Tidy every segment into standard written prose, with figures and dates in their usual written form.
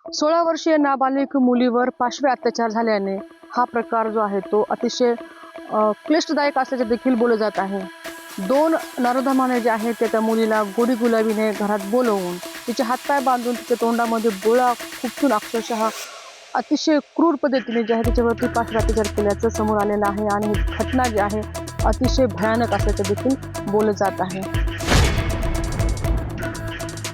16 वर्षीय नाबालिग मुलीवर पाशवी अत्याचार झाल्याने हा प्रकार जो आहे तो अतिशय क्लिष्टदायक असल्याचे देखील बोलले जात आहे। दोन नराधमाने जे आहे त्या मुलीला गोडी गुलाबीने घरात बोलवून तिचे हातपाय बांधून तिच्या तोंडामध्ये गोळा खुपसून अक्षरशः अतिशय क्रूर पद्धतीने जे आहे तिच्यावरती पाशवी अत्याचार केल्याचं समोर आलेलं आहे आणि ही घटना जी आहे अतिशय भयानक असल्याचे देखील बोलले जात आहे।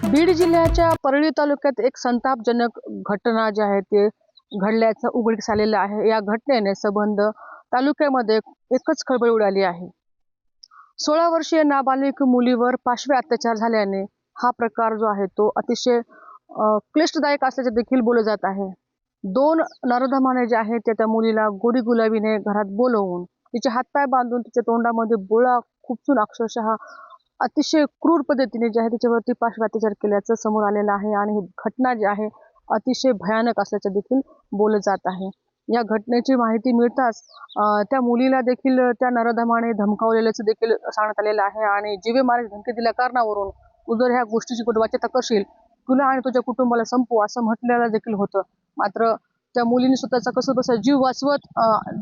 बीड जिल्ह्याच्या परळी तालुक्यात एक संतापजनक घटना जी आहे ते घडल्याचं उघडकीस आलेलं आहे। या घटनेने संबंध तालुक्यामध्ये एकच खळबळ उडाली आहे। 16 वर्षीय नाबालिग मुलीवर पाशवी अत्याचार झाल्याने हा प्रकार जो आहे तो अतिशय क्लिष्टदायक असल्याचे देखील बोलले जात आहे। दोन नराधमाने जे आहे त्या मुलीला गोडी गुलाबीने घरात बोलवून तिचे हातपाय बांधून तिच्या तोंडामध्ये गोळा खुपसून अक्षरशः अतिशय क्रूर पद्धतीने जे आहे तिच्यावरती पाशवी अत्याचार केल्याचं समोर आलेलं आहे आणि ही घटना जी आहे अतिशय भयानक असल्याचे देखील बोलले जात आहे। या घटनेची माहिती मिळताच त्या मुलीला देखील त्या नराधमाने धमकावलेल्याचं देखील सांगण्यात आलेलं आहे आणि जीवे मारण्याची धमकी दिल्या कारणावरून तू जर ह्या गोष्टीची वाच्यता करशील तुला आणि तुझ्या कुटुंबाला संपू असं म्हटलेलं देखील होतं। मात्र त्या मुलीने स्वतःचा कसं बसा जीव वाचवत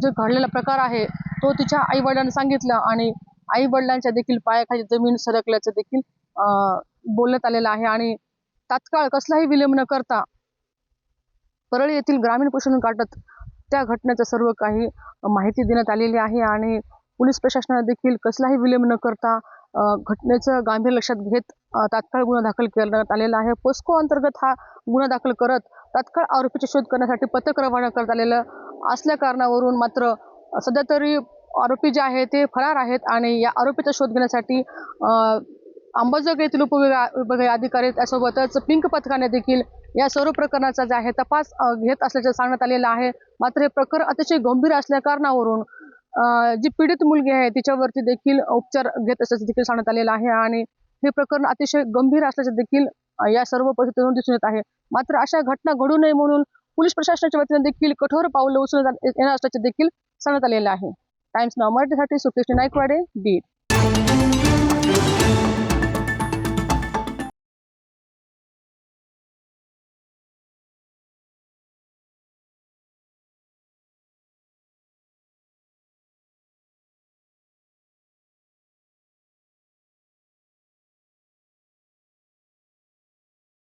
जे घडलेला प्रकार आहे तो तिच्या आई वडिलांनी सांगितलं आणि आई वडिलांच्या देखील पायाखाली जमीन सरकल्याचं देखील बोलण्यात आलेलं आहे आणि तात्काळ कसलाही विलंब न करता परळी येथील ग्रामीण पोलीस काटत त्या घटनेचं सर्व काही माहिती देण्यात आलेली आहे आणि पोलीस प्रशासनाने देखील कसलाही विलंब न करता घटनेचं गांभीर्य लक्षात घेत तात्काळ गुन्हा दाखल करण्यात आलेला आहे। पोस्को अंतर्गत हा गुन्हा दाखल करत तात्काळ आरोपीचा शोध करण्यासाठी पथक रवाना करण्यात आलेलं असल्या कारणावरून मात्र सध्या तरी आरोपी जे आहे ते फरार आहेत आणि या आरोपीचा शोध घेण्यासाठी अंबाजोगाई येथील उपविभागीय अधिकारी त्यासोबतच पिंक पथकाने देखील या सर्व प्रकरणाचा जे आहे तपास घेत असल्याचे सांगण्यात आलेलं आहे। मात्र हे प्रकरण अतिशय गंभीर असल्या कारणावरून जी पीडित मुलगी आहे तिच्यावरती देखील उपचार घेत असल्याचे देखील सांगण्यात आलेलं आहे आणि हे प्रकरण अतिशय गंभीर असल्याचे देखील या सर्व परिस्थितीतून दिसून येत आहे। मात्र अशा घटना घडू नये म्हणून पोलीस प्रशासनाच्या वतीने देखील कठोर पाऊल उचलण्यात येणार असल्याचे देखील सांगण्यात आलेलं आहे। टाइम्स नाऊ मराठीसाठी सुकेश नाईकवाडे, बीड।